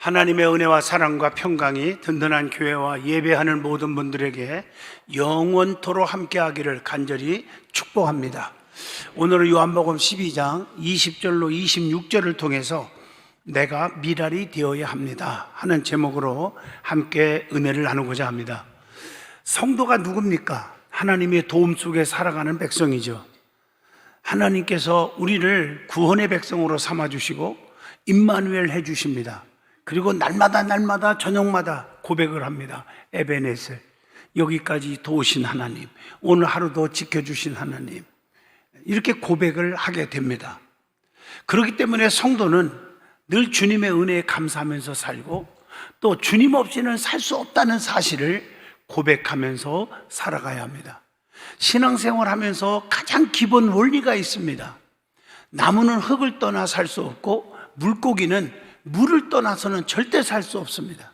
하나님의 은혜와 사랑과 평강이 든든한 교회와 예배하는 모든 분들에게 영원토록 함께하기를 간절히 축복합니다. 오늘은 요한복음 12장 20절로 26절을 통해서 내가 미랄이 되어야 합니다 하는 제목으로 함께 은혜를 나누고자 합니다. 성도가 누굽니까? 하나님의 도움 속에 살아가는 백성이죠. 하나님께서 우리를 구원의 백성으로 삼아주시고 임마누엘 해주십니다. 그리고 날마다 저녁마다 고백을 합니다. 에베네셀, 여기까지 도우신 하나님, 오늘 하루도 지켜주신 하나님, 이렇게 고백을 하게 됩니다. 그렇기 때문에 성도는 늘 주님의 은혜에 감사하면서 살고 또 주님 없이는 살 수 없다는 사실을 고백하면서 살아가야 합니다. 신앙생활 하면서 가장 기본 원리가 있습니다. 나무는 흙을 떠나 살 수 없고 물고기는 물을 떠나서는 절대 살 수 없습니다.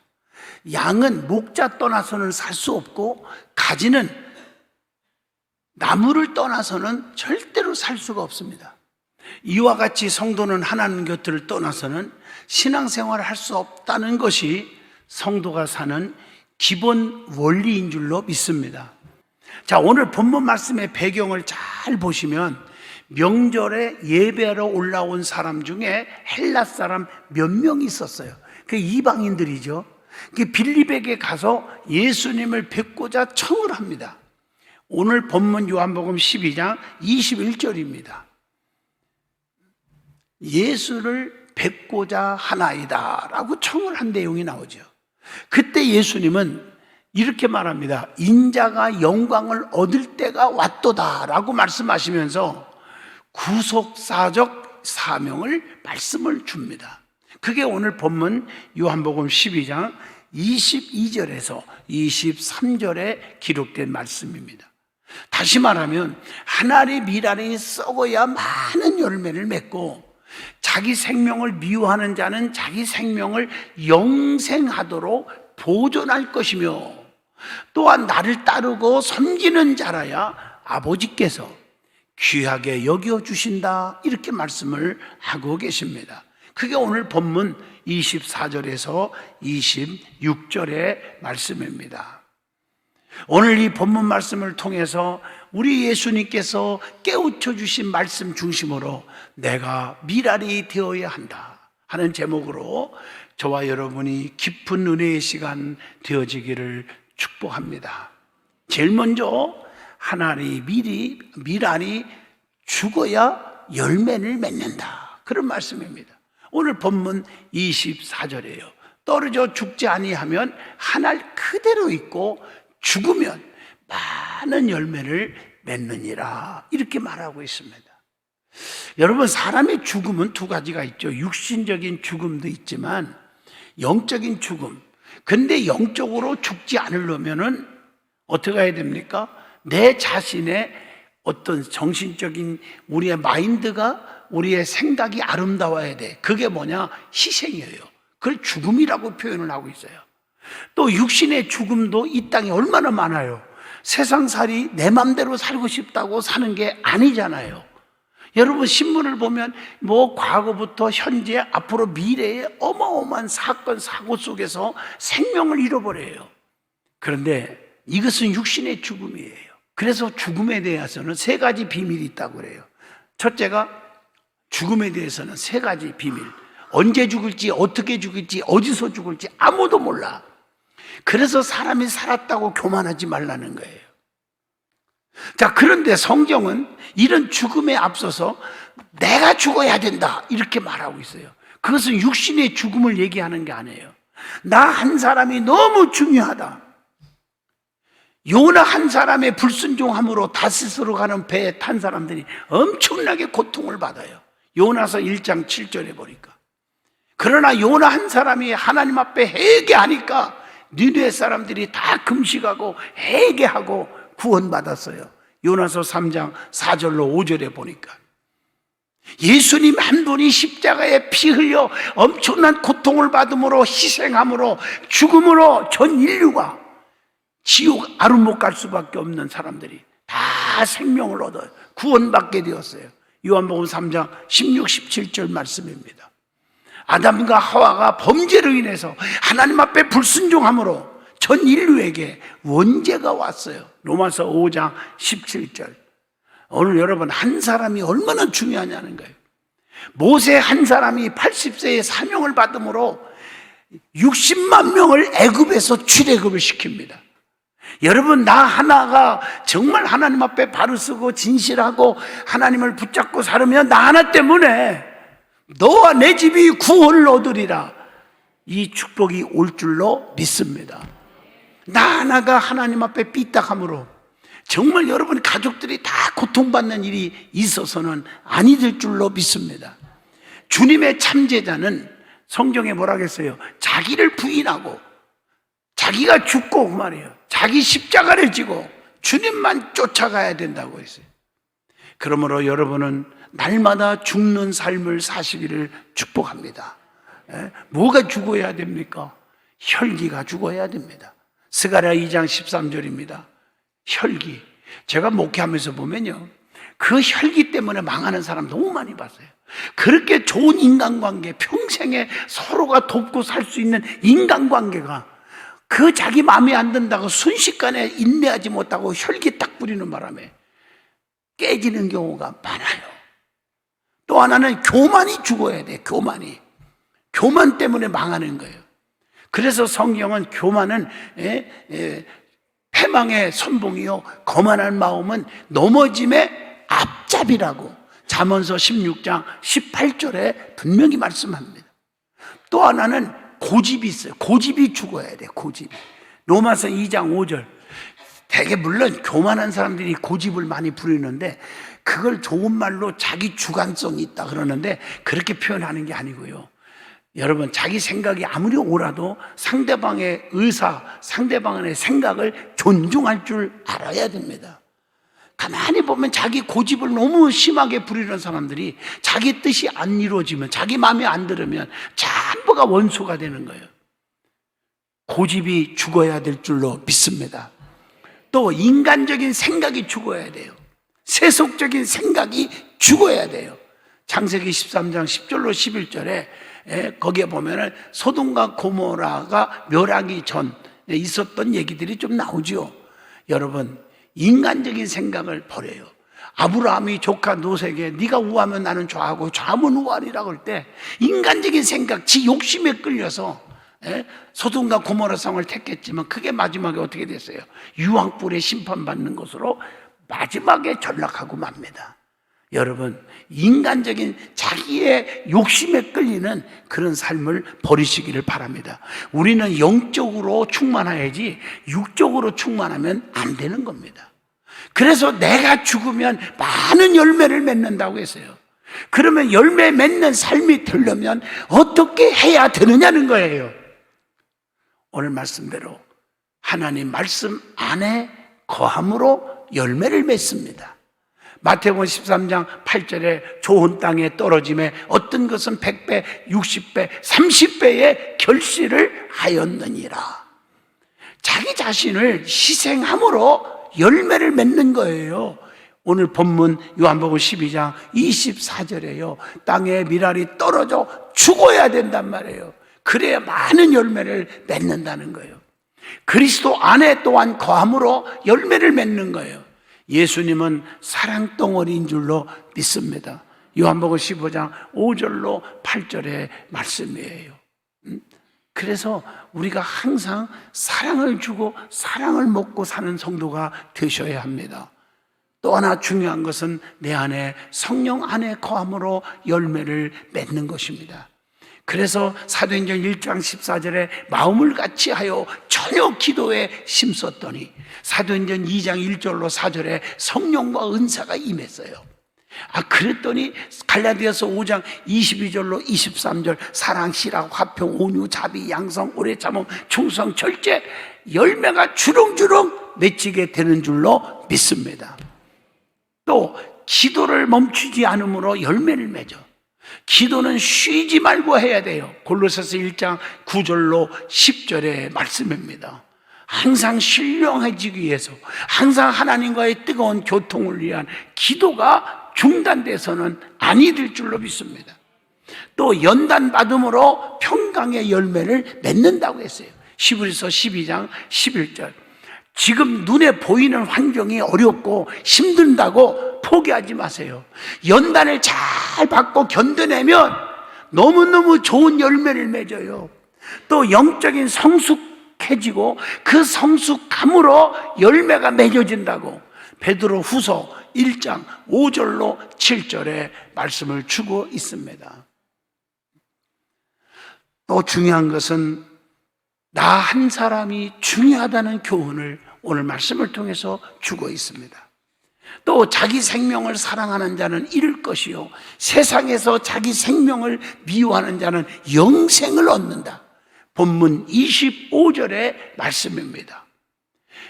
양은 목자 떠나서는 살 수 없고 가지는 나무를 떠나서는 절대로 살 수가 없습니다. 이와 같이 성도는 하나님 곁을 떠나서는 신앙생활을 할 수 없다는 것이 성도가 사는 기본 원리인 줄로 믿습니다. 자, 오늘 본문 말씀의 배경을 잘 보시면 명절에 예배하러 올라온 사람 중에 헬라 사람 몇 명이 있었어요. 그 이방인들이죠. 그 빌립에게 가서 예수님을 뵙고자 청을 합니다. 오늘 본문 요한복음 12장 21절입니다. 예수를 뵙고자 하나이다 라고 청을 한 내용이 나오죠. 그때 예수님은 이렇게 말합니다. 인자가 영광을 얻을 때가 왔도다 라고 말씀하시면서 구속사적 사명을 말씀을 줍니다. 그게 오늘 본문 요한복음 12장 22절에서 23절에 기록된 말씀입니다. 다시 말하면 하나의 미랄이 썩어야 많은 열매를 맺고 자기 생명을 미워하는 자는 자기 생명을 영생하도록 보존할 것이며 또한 나를 따르고 섬기는 자라야 아버지께서 귀하게 여겨주신다 이렇게 말씀을 하고 계십니다. 그게 오늘 본문 24절에서 26절의 말씀입니다. 오늘 이 본문 말씀을 통해서 우리 예수님께서 깨우쳐 주신 말씀 중심으로 내가 미랄이 되어야 한다 하는 제목으로 저와 여러분이 깊은 은혜의 시간 되어지기를 축복합니다. 제일 먼저 하나의 미랄이 죽어야 열매를 맺는다 그런 말씀입니다. 오늘 본문 24절이에요. 떨어져 죽지 아니하면 한 알 그대로 있고 죽으면 많은 열매를 맺느니라 이렇게 말하고 있습니다. 여러분, 사람의 죽음은 두 가지가 있죠. 육신적인 죽음도 있지만 영적인 죽음. 근데 영적으로 죽지 않으려면은 어떻게 해야 됩니까? 내 자신의 어떤 정신적인 우리의 마인드가, 우리의 생각이 아름다워야 돼. 그게 뭐냐? 희생이에요. 그걸 죽음이라고 표현을 하고 있어요. 또 육신의 죽음도 이 땅에 얼마나 많아요. 세상살이 내 맘대로 살고 싶다고 사는 게 아니잖아요. 여러분, 신문을 보면 과거부터 현재, 앞으로 미래의 어마어마한 사건, 사고 속에서 생명을 잃어버려요. 그런데 이것은 육신의 죽음이에요. 그래서 죽음에 대해서는 세 가지 비밀이 있다고 그래요. 첫째가 죽음에 대해서는 세 가지 비밀. 언제 죽을지, 어떻게 죽을지, 어디서 죽을지 아무도 몰라. 그래서 사람이 살았다고 교만하지 말라는 거예요. 자, 그런데 성경은 이런 죽음에 앞서서 내가 죽어야 된다 이렇게 말하고 있어요. 그것은 육신의 죽음을 얘기하는 게 아니에요. 나 한 사람이 너무 중요하다. 요나 한 사람의 불순종함으로 다시스로 가는 배에 탄 사람들이 엄청나게 고통을 받아요. 요나서 1장 7절에 보니까. 그러나 요나 한 사람이 하나님 앞에 회개하니까 니느웨 사람들이 다 금식하고 회개하고 구원받았어요. 요나서 3장 4절로 5절에 보니까 예수님 한 분이 십자가에 피 흘려 엄청난 고통을 받음으로, 희생함으로, 죽음으로 전 인류가 지옥 아루못 갈 수밖에 없는 사람들이 다 생명을 얻어 구원받게 되었어요. 요한복음 3장 16, 17절 말씀입니다. 아담과 하와가 범죄로 인해서 하나님 앞에 불순종함으로 전 인류에게 원죄가 왔어요. 로마서 5장 17절. 오늘 여러분, 한 사람이 얼마나 중요하냐는 거예요. 모세 한 사람이 80세에 사명을 받음으로 60만 명을 애굽에서 출애굽을 시킵니다. 여러분, 나 하나가 정말 하나님 앞에 바로 서고 진실하고 하나님을 붙잡고 살으면 나 하나 때문에 너와 내 집이 구원을 얻으리라, 이 축복이 올 줄로 믿습니다. 나 하나가 하나님 앞에 삐딱함으로 정말 여러분 가족들이 다 고통받는 일이 있어서는 아니 될 줄로 믿습니다. 주님의 참제자는 성경에 뭐라 했어요? 자기를 부인하고 자기가 죽고 그 말이에요. 자기 십자가를 지고 주님만 쫓아가야 된다고 했어요. 그러므로 여러분은 날마다 죽는 삶을 사시기를 축복합니다. 뭐가 죽어야 됩니까? 혈기가 죽어야 됩니다. 스가랴 2장 13절입니다. 혈기. 제가 목회하면서 보면요, 그 혈기 때문에 망하는 사람 너무 많이 봤어요. 그렇게 좋은 인간관계, 평생에 서로가 돕고 살 수 있는 인간관계가 그 자기 마음에 안 든다고 순식간에 인내하지 못하고 혈기 딱 부리는 바람에 깨지는 경우가 많아요. 또 하나는 교만이 죽어야 돼. 교만 때문에 망하는 거예요. 그래서 성경은 교만은 패망의 선봉이요 거만한 마음은 넘어짐의 앞잡이라고 잠언서 16장 18절에 분명히 말씀합니다. 또 하나는 고집이 있어요. 고집이 죽어야 돼. 고집이. 로마서 2장 5절. 되게 물론 교만한 사람들이 고집을 많이 부리는데 그걸 좋은 말로 자기 주관성이 있다 그러는데 그렇게 표현하는 게 아니고요. 여러분, 자기 생각이 아무리 옳아도 상대방의 의사, 상대방의 생각을 존중할 줄 알아야 됩니다. 가만히 보면 자기 고집을 너무 심하게 부리는 사람들이 자기 뜻이 안 이루어지면, 자기 마음에 안 들으면 전부가 원수가 되는 거예요. 고집이 죽어야 될 줄로 믿습니다. 또 인간적인 생각이 죽어야 돼요. 세속적인 생각이 죽어야 돼요. 창세기 13장 10절로 11절에 거기에 보면은 소돔과 고모라가 멸하기 전 있었던 얘기들이 좀 나오죠. 여러분, 인간적인 생각을 버려요. 아브라함이 조카 롯에게 네가 우하면 나는 좌하고 좌하면 우하리라고 할 때 인간적인 생각, 지 욕심에 끌려서 소돔과 고모라 성을 택했지만 그게 마지막에 어떻게 됐어요? 유황불에 심판받는 것으로 마지막에 전락하고 맙니다. 여러분, 인간적인 자기의 욕심에 끌리는 그런 삶을 버리시기를 바랍니다. 우리는 영적으로 충만해야지 육적으로 충만하면 안 되는 겁니다. 그래서 내가 죽으면 많은 열매를 맺는다고 했어요. 그러면 열매 맺는 삶이 되려면 어떻게 해야 되느냐는 거예요. 오늘 말씀대로 하나님 말씀 안에 거함으로 열매를 맺습니다. 마태복음 13장 8절에 좋은 땅에 떨어짐에 어떤 것은 100배, 60배, 30배의 결실을 하였느니라. 자기 자신을 희생함으로 열매를 맺는 거예요. 오늘 본문 요한복음 12장 24절에요. 땅에 미랄이 떨어져 죽어야 된단 말이에요. 그래야 많은 열매를 맺는다는 거예요. 그리스도 안에 또한 거함으로 열매를 맺는 거예요. 예수님은 사랑 덩어리인 줄로 믿습니다. 요한복음 15장 5절로 8절의 말씀이에요. 그래서 우리가 항상 사랑을 주고 사랑을 먹고 사는 성도가 되셔야 합니다. 또 하나 중요한 것은 내 안에 성령 안에 거함으로 열매를 맺는 것입니다. 그래서 사도행전 1장 14절에 마음을 같이 하여 전혀 기도에 힘썼더니 사도행전 2장 1절로 4절에 성령과 은사가 임했어요. 그랬더니 갈라디아서 5장 22절로 23절 사랑, 실학, 화평, 온유, 자비, 양성, 오래 참음, 충성, 절제 열매가 주렁주렁 맺히게 되는 줄로 믿습니다. 또 기도를 멈추지 않으므로 열매를 맺어. 기도는 쉬지 말고 해야 돼요. 골로새서 1장 9절로 10절의 말씀입니다. 항상 신령해지기 위해서, 항상 하나님과의 뜨거운 교통을 위한 기도가 중단돼서는 아니 될 줄로 믿습니다. 또 연단 받음으로 평강의 열매를 맺는다고 했어요. 히브리서 12장 11절. 지금 눈에 보이는 환경이 어렵고 힘든다고 포기하지 마세요. 연단을 잘 받고 견뎌내면 너무너무 좋은 열매를 맺어요. 또 영적인 성숙해지고 그 성숙함으로 열매가 맺어진다고 베드로 후서 1장 5절로 7절에 말씀을 주고 있습니다. 또 중요한 것은 나 한 사람이 중요하다는 교훈을 오늘 말씀을 통해서 주고 있습니다. 또 자기 생명을 사랑하는 자는 잃을 것이요 세상에서 자기 생명을 미워하는 자는 영생을 얻는다. 본문 25절의 말씀입니다.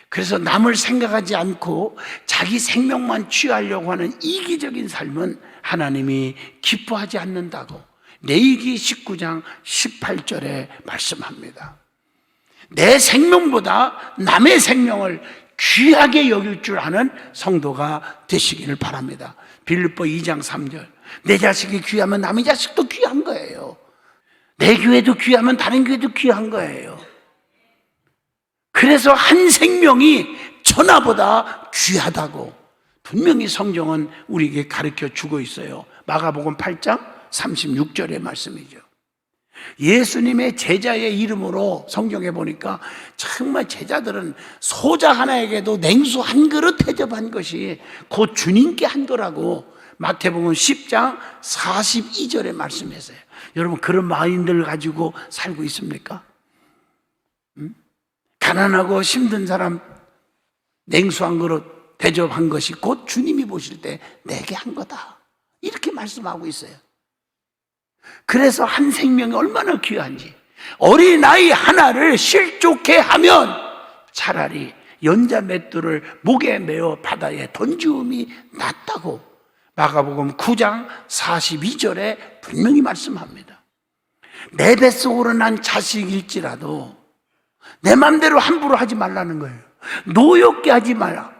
그래서 남을 생각하지 않고 자기 생명만 취하려고 하는 이기적인 삶은 하나님이 기뻐하지 않는다고 레위기 19장 18절에 말씀합니다. 내 생명보다 남의 생명을 귀하게 여길 줄 아는 성도가 되시기를 바랍니다. 빌립보 2장 3절. 내 자식이 귀하면 남의 자식도 귀한 거예요. 내 교회도 귀하면 다른 교회도 귀한 거예요. 그래서 한 생명이 천하보다 귀하다고 분명히 성경은 우리에게 가르쳐 주고 있어요. 마가복음 8장 36절의 말씀이죠. 예수님의 제자의 이름으로 성경에 보니까 정말 제자들은 소자 하나에게도 냉수 한 그릇 대접한 것이 곧 주님께 한 거라고 마태복음 10장 42절에 말씀했어요. 여러분 그런 마인드를 가지고 살고 있습니까? 가난하고 힘든 사람 냉수 한 그릇 대접한 것이 곧 주님이 보실 때 내게 한 거다 이렇게 말씀하고 있어요. 그래서 한 생명이 얼마나 귀한지 어린아이 하나를 실족해 하면 차라리 연자 맷돌을 목에 메어 바다에 던지움이 낫다고 마가복음 9장 42절에 분명히 말씀합니다. 내 뱃속으로 난 자식일지라도 내 맘대로 함부로 하지 말라는 거예요. 노엽게 하지 마라.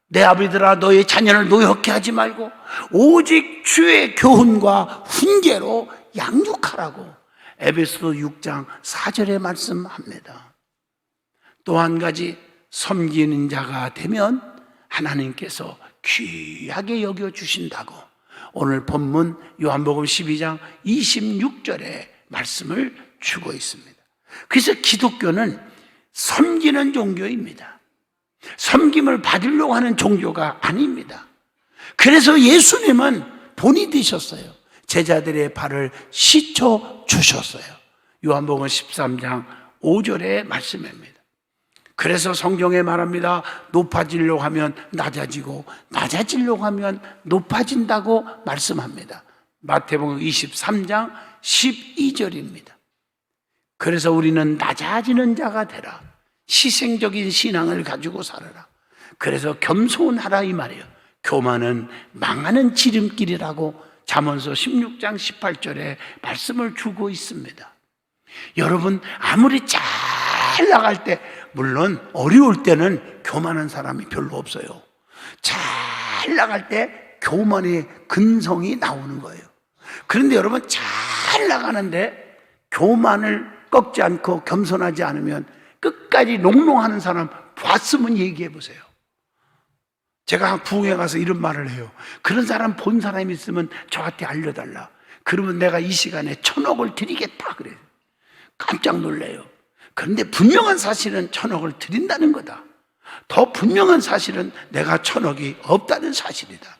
내 아비들아 너의 자녀를 노엽게 하지 말고 오직 주의 교훈과 훈계로 양육하라고 에베소서 6장 4절에 말씀합니다. 또 한 가지 섬기는 자가 되면 하나님께서 귀하게 여겨주신다고 오늘 본문 요한복음 12장 26절에 말씀을 주고 있습니다. 그래서 기독교는 섬기는 종교입니다. 섬김을 받으려고 하는 종교가 아닙니다. 그래서 예수님은 본이 되셨어요. 제자들의 발을 씻어 주셨어요. 요한복음 13장 5절의 말씀입니다. 그래서 성경에 말합니다. 높아지려고 하면 낮아지고 낮아지려고 하면 높아진다고 말씀합니다. 마태복음 23장 12절입니다. 그래서 우리는 낮아지는 자가 되라. 희생적인 신앙을 가지고 살아라. 그래서 겸손하라 이 말이에요. 교만은 망하는 지름길이라고 잠언서 16장 18절에 말씀을 주고 있습니다. 여러분 아무리 잘 나갈 때 물론 어려울 때는 교만한 사람이 별로 없어요. 잘 나갈 때 교만의 근성이 나오는 거예요. 그런데 여러분 잘 나가는데 교만을 꺾지 않고 겸손하지 않으면 끝까지 농농하는 사람 봤으면 얘기해 보세요. 제가 부흥회 가서 이런 말을 해요. 그런 사람 본 사람이 있으면 저한테 알려달라. 그러면 내가 이 시간에 1,000억을 드리겠다 그래요. 깜짝 놀래요. 그런데 분명한 사실은 1,000억을 드린다는 거다. 더 분명한 사실은 내가 1,000억이 없다는 사실이다.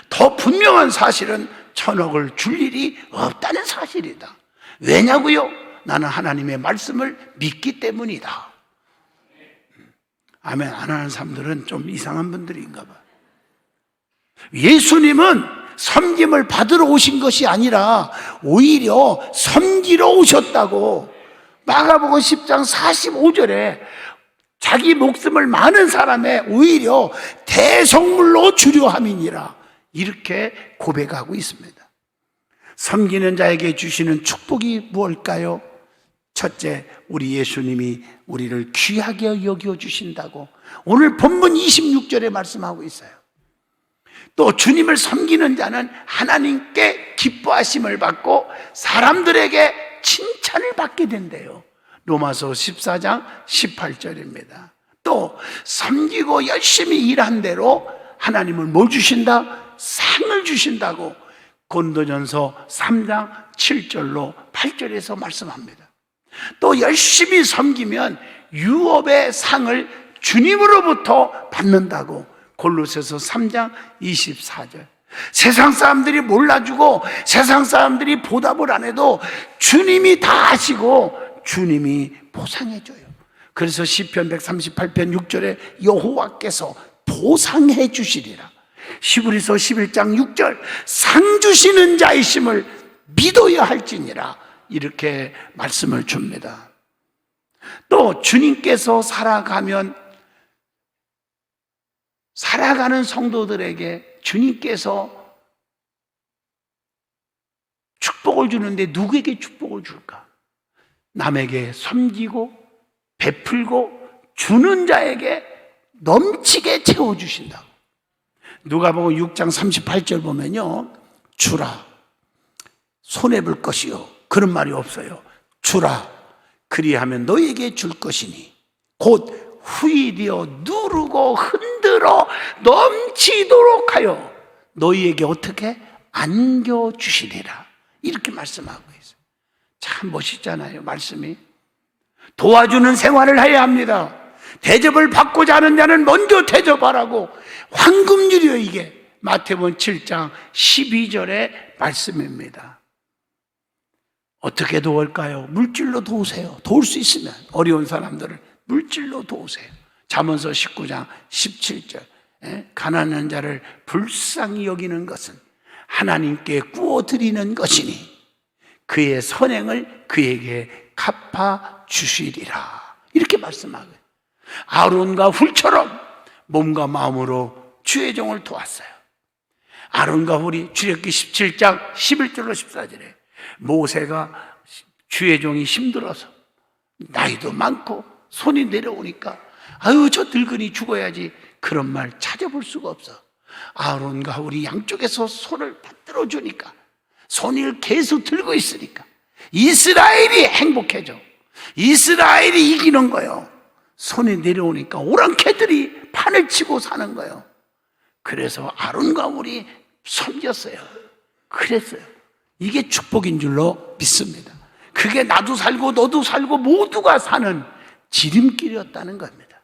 더 분명한 사실은 1,000억을 줄 일이 없다는 사실이다. 왜냐고요? 나는 하나님의 말씀을 믿기 때문이다. 아멘 안 하는 사람들은 좀 이상한 분들인가 봐. 예수님은 섬김을 받으러 오신 것이 아니라 오히려 섬기러 오셨다고 마가복음 10장 45절에 자기 목숨을 많은 사람의 오히려 대성물로 주려 함이니라 이렇게 고백하고 있습니다. 섬기는 자에게 주시는 축복이 무엇일까요? 첫째, 우리 예수님이 우리를 귀하게 여겨 주신다고 오늘 본문 26절에 말씀하고 있어요. 또 주님을 섬기는 자는 하나님께 기뻐하심을 받고 사람들에게 칭찬을 받게 된대요. 로마서 14장 18절입니다. 또 섬기고 열심히 일한 대로 하나님을 뭘 주신다? 상을 주신다고 고린도전서 3장 7절로 8절에서 말씀합니다. 또 열심히 섬기면 유업의 상을 주님으로부터 받는다고 골로새서 3장 24절. 세상 사람들이 몰라주고 세상 사람들이 보답을 안 해도 주님이 다 하시고 주님이 보상해줘요. 그래서 시편 138편 6절에 여호와께서 보상해 주시리라. 히브리서 11장 6절 상 주시는 자이심을 믿어야 할지니라, 이렇게 말씀을 줍니다. 또 주님께서 살아가는 성도들에게 주님께서 축복을 주는데 누구에게 축복을 줄까? 남에게 섬기고 베풀고 주는 자에게 넘치게 채워주신다고. 누가복음 6장 38절 보면요, 주라 손해볼 것이요, 그런 말이 없어요. 주라 그리하면 너에게 줄 것이니 곧 후일이여 누르고 흔들어 넘치도록 하여 너희에게 어떻게 안겨주시리라, 이렇게 말씀하고 있어요. 참 멋있잖아요, 말씀이. 도와주는 생활을 해야 합니다. 대접을 받고자 하는 자는 먼저 대접하라고. 황금률이요, 이게 마태복음 7장 12절의 말씀입니다. 어떻게 도울까요? 물질로 도우세요. 도울 수 있으면 어려운 사람들을 물질로 도우세요. 잠언서 19장 17절 가난한 자를 불쌍히 여기는 것은 하나님께 구워드리는 것이니 그의 선행을 그에게 갚아주시리라, 이렇게 말씀하고요. 아론과 훌처럼 몸과 마음으로 주의 종을 도왔어요. 아론과 훌이 출애굽기 17장 11절로 14절에 모세가 주의 종이 힘들어서 나이도 많고 손이 내려오니까 아유 저 늙은이 죽어야지, 그런 말 찾아볼 수가 없어. 아론과 훌이 양쪽에서 손을 받들어 주니까 손을 계속 들고 있으니까 이스라엘이 행복해져. 이스라엘이 이기는 거예요. 손이 내려오니까 오랑캐들이 판을 치고 사는 거예요. 그래서 아론과 훌이 섬겼어요. 그랬어요. 이게 축복인 줄로 믿습니다. 그게 나도 살고 너도 살고 모두가 사는 지름길이었다는 겁니다.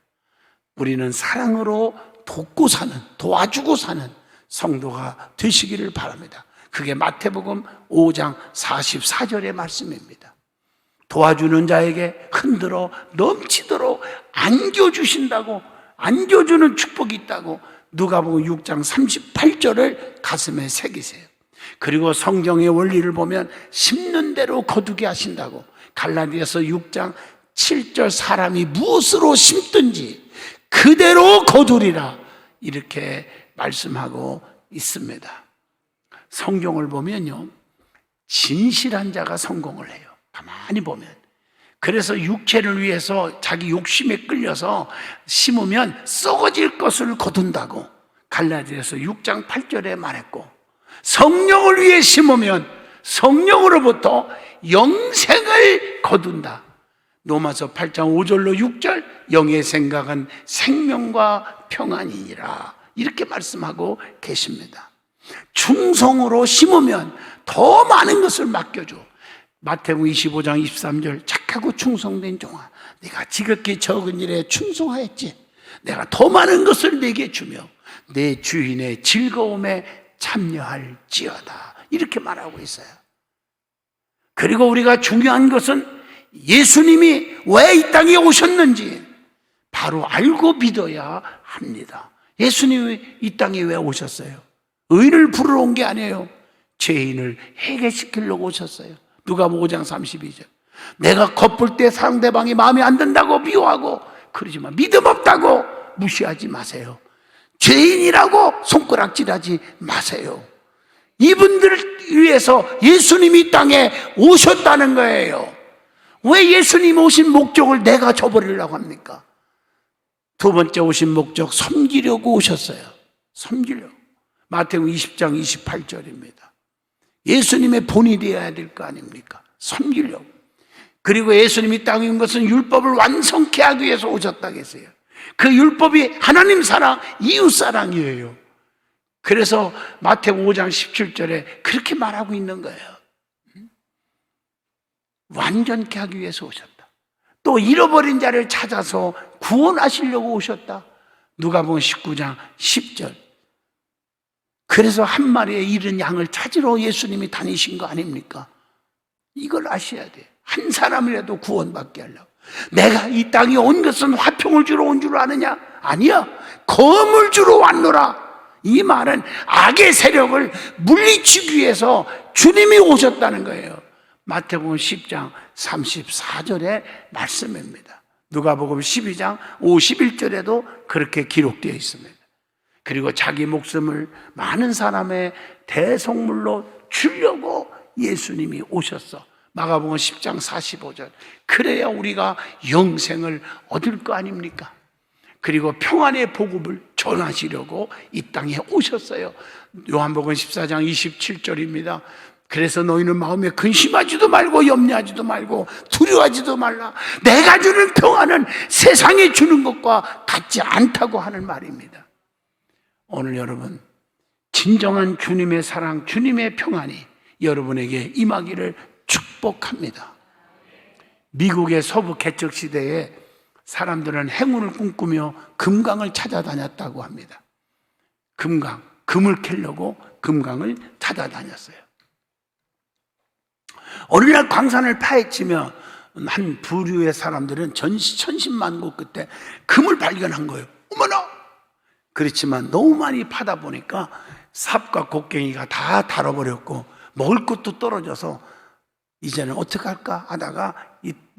우리는 사랑으로 돕고 사는, 도와주고 사는 성도가 되시기를 바랍니다. 그게 마태복음 5장 44절의 말씀입니다. 도와주는 자에게 흔들어 넘치도록 안겨주신다고, 안겨주는 축복이 있다고 누가복음 6장 38절을 가슴에 새기세요. 그리고 성경의 원리를 보면 심는 대로 거두게 하신다고 갈라디아서 6장 7절 사람이 무엇으로 심든지 그대로 거두리라, 이렇게 말씀하고 있습니다. 성경을 보면요, 진실한 자가 성공을 해요. 가만히 보면. 그래서 육체를 위해서 자기 욕심에 끌려서 심으면 썩어질 것을 거둔다고 갈라디아서 6장 8절에 말했고, 성령을 위해 심으면 성령으로부터 영생을 거둔다. 로마서 8장 5절로 6절 영의 생각은 생명과 평안이니라, 이렇게 말씀하고 계십니다. 충성으로 심으면 더 많은 것을 맡겨줘. 마태복음 25장 23절 착하고 충성된 종아, 네가 지극히 적은 일에 충성하였지. 내가 더 많은 것을 내게 주며 내 주인의 즐거움에 참여할지어다, 이렇게 말하고 있어요. 그리고 우리가 중요한 것은 예수님이 왜 이 땅에 오셨는지 바로 알고 믿어야 합니다. 예수님이 이 땅에 왜 오셨어요? 의인을 부르러 온 게 아니에요. 죄인을 해결시키려고 오셨어요. 누가복음 5장 32절 내가 겉볼 때 상대방이 마음에 안 든다고 미워하고 그러지만 믿음 없다고 무시하지 마세요. 죄인이라고 손가락질하지 마세요. 이분들을 위해서 예수님이 이 땅에 오셨다는 거예요. 왜 예수님 오신 목적을 내가 저버리려고 합니까? 두 번째 오신 목적, 섬기려고 오셨어요. 섬기려고. 마태복음 20장 28절입니다. 예수님의 본이 되어야 될 거 아닙니까? 섬기려고. 그리고 예수님이 땅에 온 것은 율법을 완성케 하기 위해서 오셨다고 했어요. 그 율법이 하나님 사랑, 이웃 사랑이에요. 그래서 마태복음 5장 17절에 그렇게 말하고 있는 거예요. 완전케 하기 위해서 오셨다. 또 잃어버린 자를 찾아서 구원하시려고 오셨다. 누가복음 19장 10절. 그래서 한 마리의 잃은 양을 찾으러 예수님이 다니신 거 아닙니까? 이걸 아셔야 돼요. 한 사람이라도 구원받게 하려고. 내가 이 땅에 온 것은 화평을 주러 온 줄 아느냐? 아니야. 검을 주러 왔노라. 이 말은 악의 세력을 물리치기 위해서 주님이 오셨다는 거예요. 마태복음 10장 34절의 말씀입니다. 누가복음 12장 51절에도 그렇게 기록되어 있습니다. 그리고 자기 목숨을 많은 사람의 대속물로 주려고 예수님이 오셨어. 마가복음 10장 45절. 그래야 우리가 영생을 얻을 거 아닙니까? 그리고 평안의 복음을 전하시려고 이 땅에 오셨어요. 요한복음 14장 27절입니다. 그래서 너희는 마음에 근심하지도 말고 염려하지도 말고 두려워하지도 말라. 내가 주는 평안은 세상에 주는 것과 같지 않다고 하는 말입니다. 오늘 여러분, 진정한 주님의 사랑, 주님의 평안이 여러분에게 임하기를 축복합니다. 미국의 서부 개척 시대에 사람들은 행운을 꿈꾸며 금강을 찾아다녔다고 합니다. 금강, 금을 캐려고 금강을 찾아다녔어요. 어느 날 광산을 파헤치며 한 부류의 사람들은 천신만고 끝에 금을 발견한 거예요. 어머나! 그렇지만 너무 많이 파다 보니까 삽과 곡괭이가 다 닳아버렸고 먹을 것도 떨어져서 이제는 어떻게 할까 하다가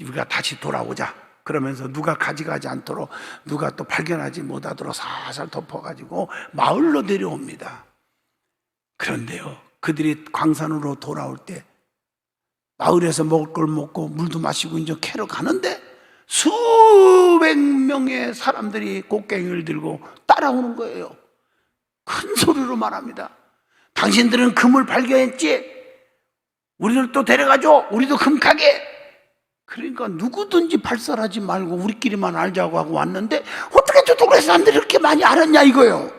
우리가 다시 돌아오자. 그러면서 누가 가져가지 않도록, 누가 또 발견하지 못하도록 살살 덮어가지고 마을로 내려옵니다. 그런데요, 그들이 광산으로 돌아올 때 마을에서 먹을 걸 먹고 물도 마시고 이제 캐러 가는데 수백 명의 사람들이 곡괭이를 들고 따라오는 거예요. 큰 소리로 말합니다. 당신들은 금을 발견했지? 우리를 또 데려가줘. 우리도 금 가게. 그러니까 누구든지 발설하지 말고 우리끼리만 알자고 하고 왔는데 어떻게 저 동네 사람들이 이렇게 많이 알았냐 이거예요.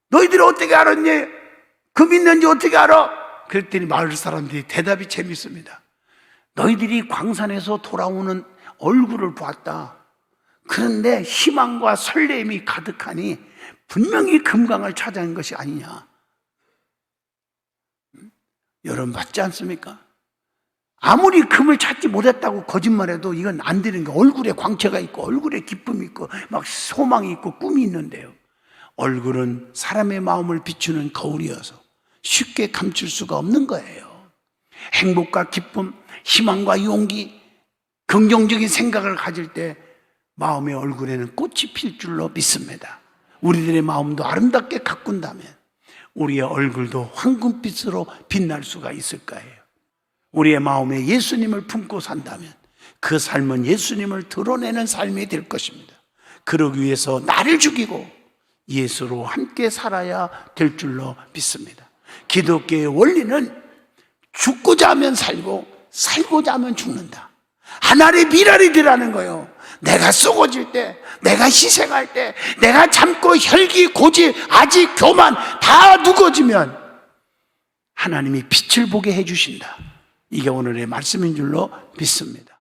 너희들이 어떻게 알았니? 금 있는지 어떻게 알아? 그랬더니 마을 사람들이 대답이 재밌습니다. 너희들이 광산에서 돌아오는 얼굴을 보았다. 그런데 희망과 설렘이 가득하니 분명히 금강을 찾아낸 것이 아니냐. 여러분 맞지 않습니까? 아무리 금을 찾지 못했다고 거짓말해도 이건 안 되는 거예요. 얼굴에 광채가 있고 얼굴에 기쁨이 있고 막 소망이 있고 꿈이 있는데요. 얼굴은 사람의 마음을 비추는 거울이어서 쉽게 감출 수가 없는 거예요. 행복과 기쁨, 희망과 용기, 긍정적인 생각을 가질 때 마음의 얼굴에는 꽃이 필 줄로 믿습니다. 우리들의 마음도 아름답게 가꾼다면 우리의 얼굴도 황금빛으로 빛날 수가 있을 거예요. 우리의 마음에 예수님을 품고 산다면 그 삶은 예수님을 드러내는 삶이 될 것입니다. 그러기 위해서 나를 죽이고 예수로 함께 살아야 될 줄로 믿습니다. 기독교의 원리는 죽고자 하면 살고 살고자 하면 죽는다. 하나의 미랄이 되라는 거예요. 내가 썩어질 때, 내가 희생할 때, 내가 참고 혈기, 고집, 아직, 교만 다 누거지면 하나님이 빛을 보게 해주신다. 이게 오늘의 말씀인 줄로 믿습니다.